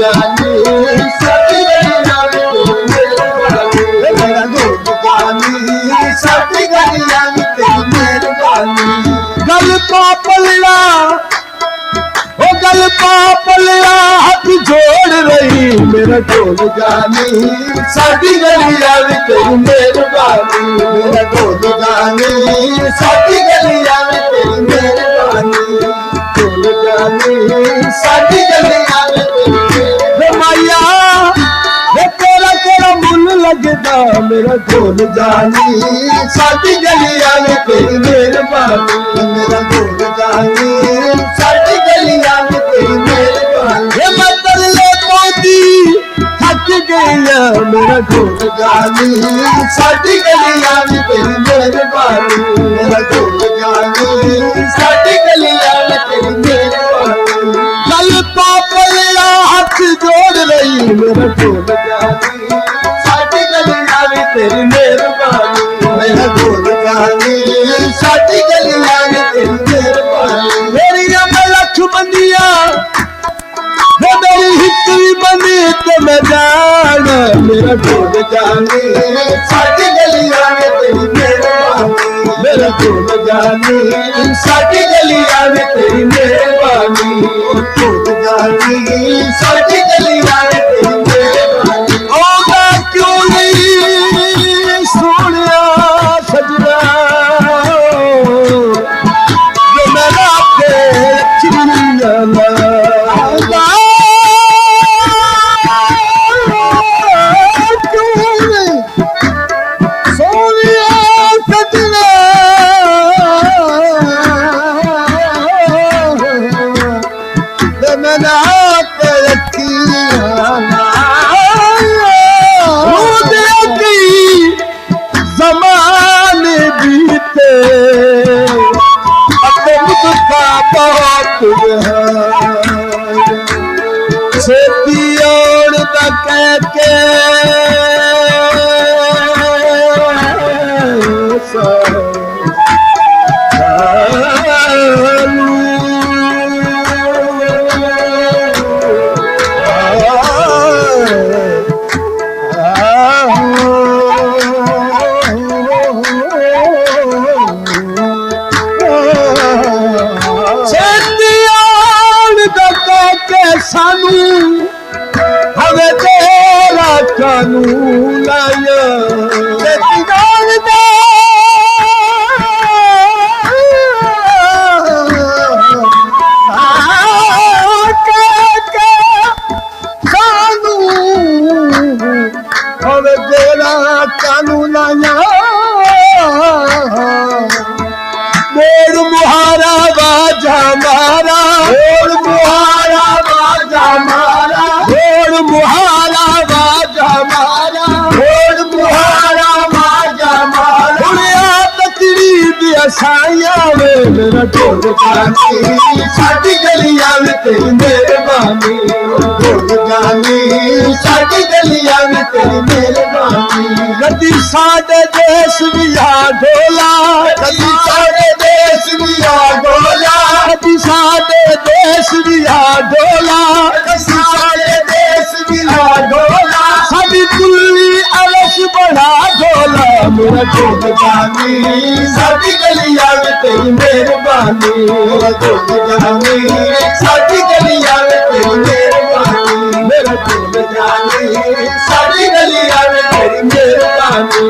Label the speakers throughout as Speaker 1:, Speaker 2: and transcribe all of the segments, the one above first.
Speaker 1: जानी साडी गलियां विच मेहरबानी मेरा ढोल जानी साडी गलियां विच मेहरबानी गल पापलिया ओ गल पापलिया हाथ जोड़ रही मेरा ढोल जानी साडी गलियां विच मेहरबानी मेरा ढोल जानी साडी गलियां विच मेहरबानी ढोल जानी साडी गलियां विच माया तेरा तेरा मुल लगदा मेरा ढोल जानी साडी गलियां विच मेहरबानी मेरा ढोल जानी साडी गलियां विच मेहरबानी मैं तरले पाती थक गया मेरा ढोल जानी साडी गलियां विच मेहरबानी मेरा ढोल जानी साडी गलियां विच मेहरबानी गल पापलिया हाथ जोड़ रही मेरा ढोल जानी साडी गलियां विच मेहरबानी मेरा ढोल जानी साडी गलियां विच मेहरबानी मेरी मैं लख बंदियां मेरी हिस्ट्री बनी तो मैं जाना मेरा ढोल जानी साडी गलियां विच मेहरबानी मेरा ढोल जानी साडी गलियां विच मेहरबानी ढोल जानी साडी गलियां विच मेहरबानी ओगा क्यों नहीं सोनिया सजना जो मेरा के चिड़िया ज़माने बीते छेती और न कह के सानू हवे तेरा कानून आया हवे तेरा कानून आया मोर मुहारा बाजा मारा मोर मुहारा बाजा मारा मोर मुहारा बाजा मारा मोर मुहारा बाजा मारा उड़िया तकड़ी दिया साया मेरा ढोल जानी साडी गलियां विच मेहरबानी ढोल जानी साडी गलियां विच मेहरबानी कदी साडे देश विया ढोला कदी साडे देश विया ढोला कदी साडे देश विया ढोला कदी साडे देश विया ढोला साडी कुल्ली अलस बड़ा ढोला मेरा ढोल जानी साडी गलियां विच मेहरबानी मेरा ढोल जानी साडी गलियां विच मेहरबानी मेरा ढोल जानी साडी गलियां विच मेहरबानी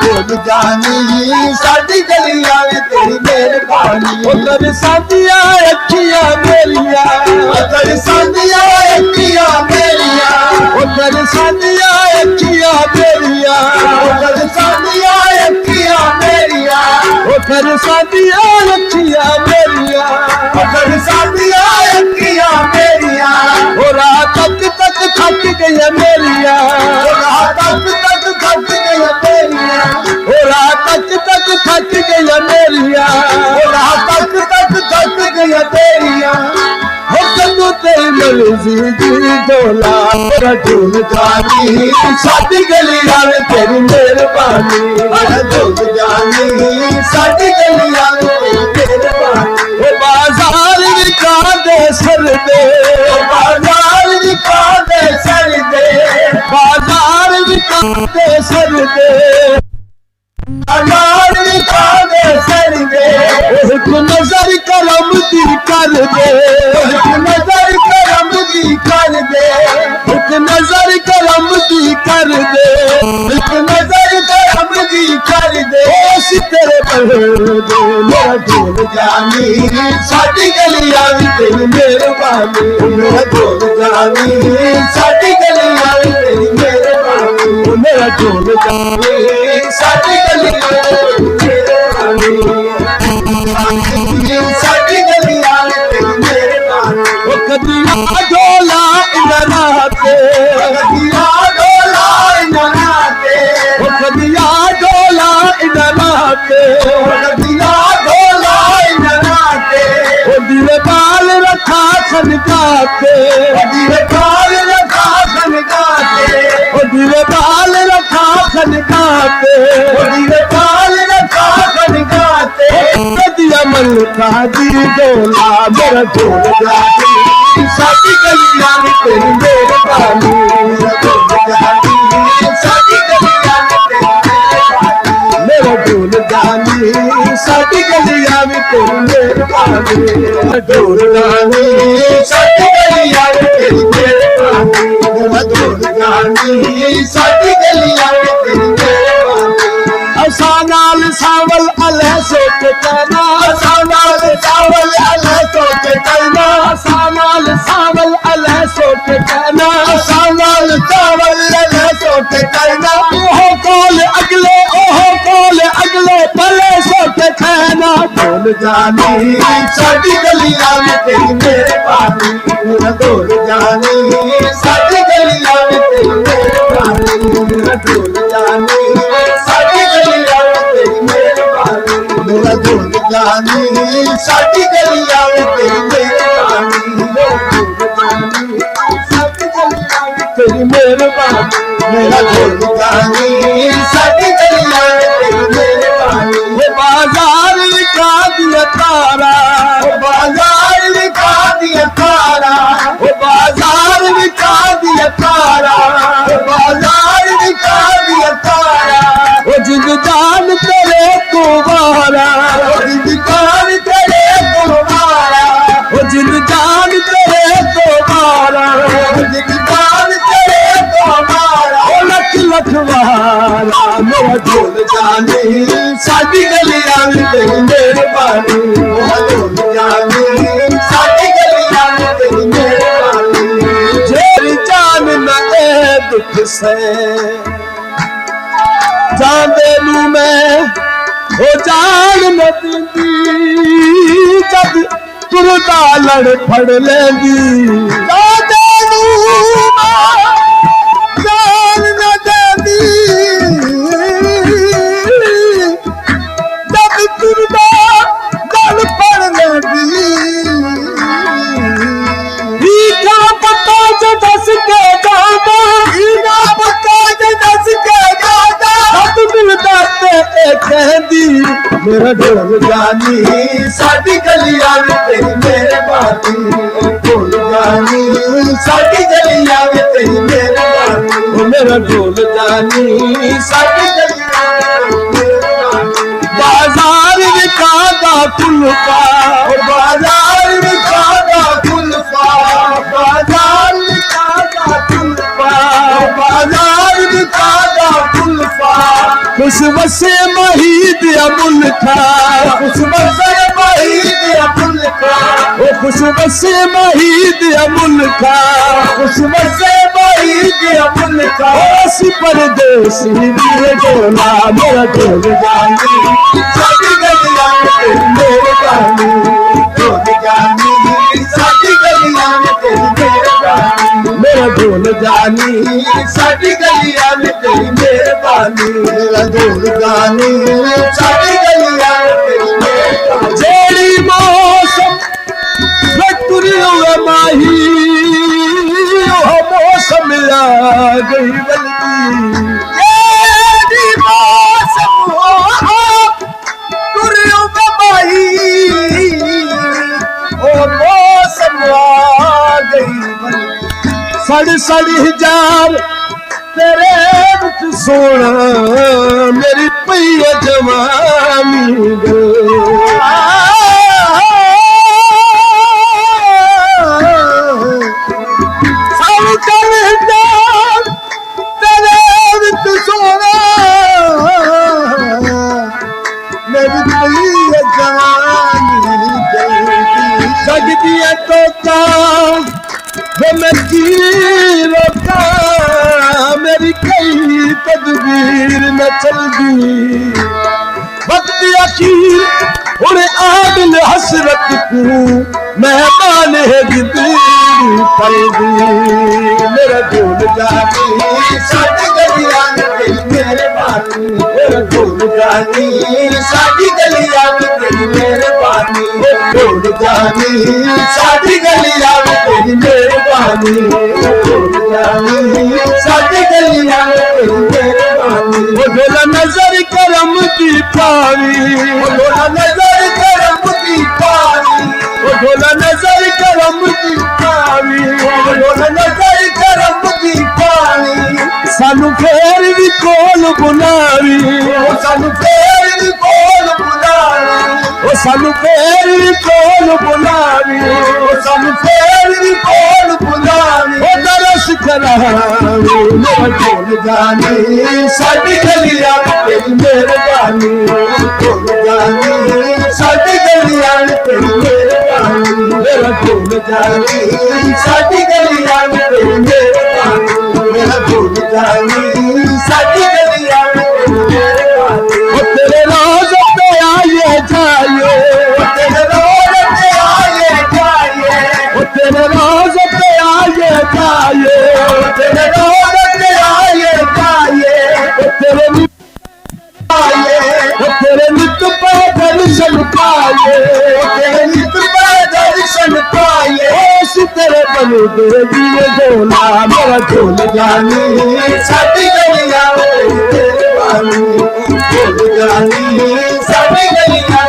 Speaker 1: ढोल जानी साडी गलियां विच मेहरबानी उधर सादियां अखियां मेरिया उधर सादियां अखियां मेरिया उधर सादियां अखियां मेरिया उधर सादियां अखियां मेरिया उधर सादियां अखियां मेरिया उधर सादियां अखियां मेरिया और तक तक थक गई मेरिया और तक थक गई मेरिया और तक थक गई मेरिया और तक थक गई तेरिया हो तेरी मर्जी जी ढोला मेरा ढोल जानी साडी गलियां विच तेरी मेहरबानी मेरा ढोल जानी साडी गलियां विच तेरी मेहरबानी ओ बाजार विका दे सर दे बाजार विका दे सर दे अनार लिखा दे सर दे एक नजर करम दी कर दे एक नजर करम दी कर दे एक नजर करम दी कर दे एक नजर करम दी कर दे तेरे पर दे मेरा ढोल जानी साडी गलियां वी तेरी मेहरबानी मेरा ढोल जानी साडी गलियां वी तेरी मेहरबानी मेरा ढोल जानी साडी गलियां वी तेरी मेहरबानी साडी गलियां वी तेरी मेहरबानी ओ कदिया ढोला इना ते कदिया ढोला इना ते ओ कदिया ढोला इना दिया ढोला इनाते ओ दिले बाल रखा खनकाते ओ दिले बाल रखा खनकाते ओ दिले बाल रखा खनकाते ओ दिले बाल रखा खनकाते दिया मलका दी ढोला मेरा ढोल जाती साडी गलियां में तेरी मेहरबानी मेरा ढोल जाती साडी गलियां में तेरी मेरा ढोल जानी साडी गलियां में तेरी मेहरबानी ढोल जानी साडी गलियां में तेरी मेहरबानी मेरा ढोल जानी साडी गलियां में तेरी मेहरबानी असा नाल सावल अलह सोच कहना असा नाल सावल अलह सोच कहना असा नाल सावल अलह सोच कहना असा नाल सावल अलह सोच कहना ओहो कौल अगले पले सोच कहना ढोल जानी साडी गलियां में तेरी मेहरबानी मेरा ढोल जानी साडी गलियां में तेरी मेहरबानी मेरा ढोल जानी साडी गलियां में तेरी मेहरबानी मेरा ढोल जानी साडी गलियां में तेरी मेहरबानी मेरा ढोल जानी साडी गलियां में तेरी मेहरबानी मेरा ढोल जानी साडी गलियां में तेरी मेहरबानी बाजार लिखा दिया तारा बाजार लिखा दिया तारा बाजार लिखा दिया तारा बाजार लिखा दिया तारा वो जिंद जान तेरे को मारा जिंद जान तेरे को मारा वो जिंद जान तेरे को मारा जिंद जान तेरे को मारा लख लख वारा मेरा ढोल जानी साडी गलियां में तेरी मेहरबानी मेरा ढोल जानी साडी गलियां में तेरी मेहरबानी जेरी जान न ए दुख से जांदे नू मैं हो जान न दिंदी जब तुरदा लड़ फड़ लेंदी जांदे नू जान न देंदी जब तुरदा लड़ फड़ लेंदी क्या पता जो दस के जादा क्या पता जो दस के जादा सब मिलदा ते कहंदी मेरा ढोल जानी साडी गलियां में तेरी मेहरबानी ढोल जानी साडी गलियां में तेरी मेहरबानी मेरा ढोल जानी साडी गलियां में तेरी मेहरबानी बाजार विकादा कुल्फा बाजार विकादा कुल्फा बाजार विकादा कुल्फा बाजार विकादा कुल्फा खुश वसे महीद मुल्का खुश वसे महीद मुल्का ओ खुश वसे महीद मुल्का खुश वसे महीद मुल्का ओसी परदेसी मेरे ढोला मेरा ढोल जानी साडी गलियां में तेरी मेहरबानी ढोल जानी साडी गलियां में तेरी मेहरबानी मेरा ढोल जानी साडी गलियां में तेरी मेहरबानी मेरा ढोल जानी साडी गलियां में तेरी मेहरबानी जेड़ी मौसम तुरी हुए माही ओह मौसम आ गई बल्कि जेड़ी मौसम तुरी हुए माही ओह मौसम आ गई बल्कि सड़ सड़ हिजाब तेरे विच सोना मेरी पई जवानी सारी तेरे विच सोना मेरी पई जवानी जगदी है तोता मैं की रोका मेरी कई तदबीर न चलदी वक्त अखीर उन्हें आदिल हसरत को मेहमान है जिंदगी पलदी मेरा भूल जानी साडी गलियां तेरी मेहरबानी मेरा भूल जानी साडी गलियां तेरी मेहरबानी भूल जानी साडी गलियां तेरी मेहरबानी भूल जानी साडी गलियां तेरी मेहरबानी वो ढोला नजर करम की पानी वो ढोला नजर करम की पानी वो ढोला नजर करम की पानी वो ढोला नजर करम की पानी सानू फेर भी कोल बुलावी ओ सानू फेर भी कोल बुलावी ओ सानू फेर भी कोल बुलावी ओ सानू फेर भी कोल बुलावी ओ दरस करावी मेरा भूल जानी साडी गलियां तेरी मेहरबानी भूल जानी साडी गलियां तेरी मेहरबानी मेरा भूल जानी साडी गलियां तेरी मेहरबानी मेरा भूल जानी साडी गलियां तेरी मेहरबानी ओ तेरे रोज़ पे आए जाए ओ तेरे रोज़ पे आए जाए ओ तेरे रोज़ पे आए जाए ओ तेरे रोज़ पे आए जाए ओ तेरे तेरे नित पे दर्शन पाए तेरे नित पे दर्शन पाए तेरे बने देवी डोला मेरा झोल जानी साडी गलियां तेरे बानी झोल जानी साडी गलियां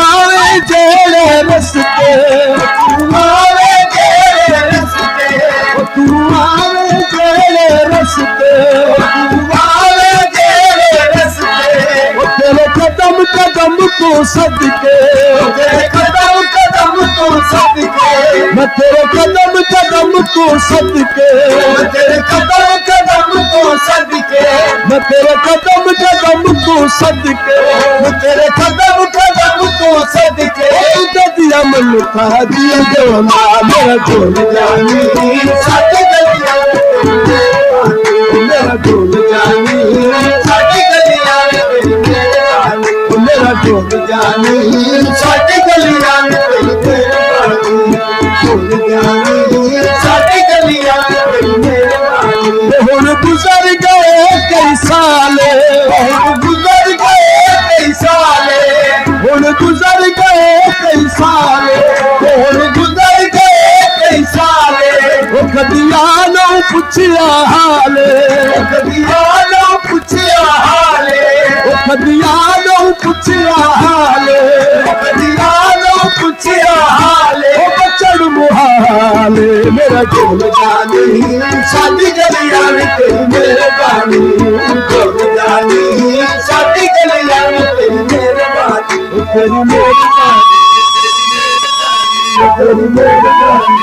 Speaker 1: आवे जेड़े रस्ते आवे जेड़े रस्ते तू आवे जेड़े रस्ते तेरे कदम कदम तो सदके तेरे कदम कदम तो सदके मैं तेरे कदम कदम तो सदके तेरे कदम कदम तो सदके मैं तेरे कदम कदम तो सदके तेरे कदम कदम तो सदके दिया मन था दिया देवना मेरा झोल जानी साडी गलियां मेरा झोल जानी साडी गलियां मेरा झोल जानी साडी गलियां तेरी मेहरबानी झोल जानी साडी गलियां तेरी मेहरबानी हुण गुजर गए कई साले हुण गुजर गए कई साले हुण गुजर गए कई साले हुण गुजर गए कई साले ओ कदिया ना पुछया हाले कदिया ना पुछया हाले ओ कदिया ना पुछया हाले कदिया ना पुछया हाले ओ बचड़ मुहाले मेरा झोल जानी साडी गलियां तेरी मेहरबानी झोल जानी साडी गलियां तेरी मेहरबानी तेरी मेहरबानी तेरी मेहरबानी